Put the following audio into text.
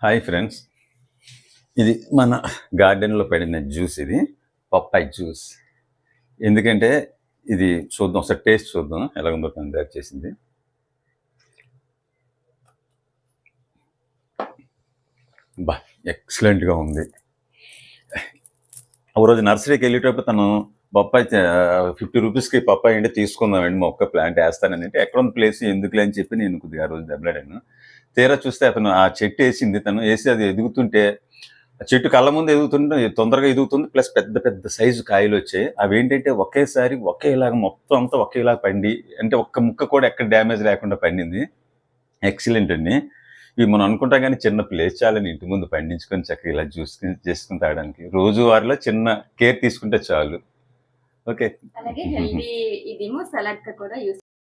Hi friends, ఇది మన గార్డెన్లో పడిన జ్యూస్. ఇది పప్పాయి జ్యూస్. ఎందుకంటే ఇది చూద్దాం, ఒకసారి టేస్ట్ చూద్దాం ఎలా ఉందో తను తయారు చేసింది. బా, ఎక్సలెంట్గా ఉంది. ఒక రోజు నర్సరీకి వెళ్ళేటప్పుడు తను బొప్పాయి 50 రూపీస్కి పప్పాయి అంటే తీసుకుందామండి, మొక్క ప్లాంట్ వేస్తానని. అంటే ఎక్కడ ఉన్న ప్లేస్ ఎందుకులే అని చెప్పి నేను కొద్దిగా ఆ రోజు దెబ్బలాడాను. తీరా చూస్తే అతను ఆ చెట్టు వేసింది, తను వేసి అది ఎదుగుతుంటే ఆ చెట్టు కళ్ళ ముందు ఎదుగుతుంటే తొందరగా ఎదుగుతుంది, ప్లస్ పెద్ద పెద్ద సైజు కాయలు వచ్చాయి. అవి ఏంటంటే ఒకేసారి ఒకేలాగా మొత్తం అంతా ఒకేలాగా పండి, అంటే ఒక్క ముక్క కూడా ఎక్కడ డ్యామేజ్ లేకుండా పండింది. ఎక్సలెంట్ అండి. ఇవి మనం అనుకుంటాం కానీ చిన్న ప్లేస్ చాలని ఇంటి ముందు పండించుకొని చక్కగా ఇలా జ్యూస్ చేసుకుని తాగడానికి. రోజువారీలో చిన్న కేర్ తీసుకుంటే చాలు. ఓకే. అలాగే హెల్దీ ఇదేమో సలాడ్ గా కూడా యూస్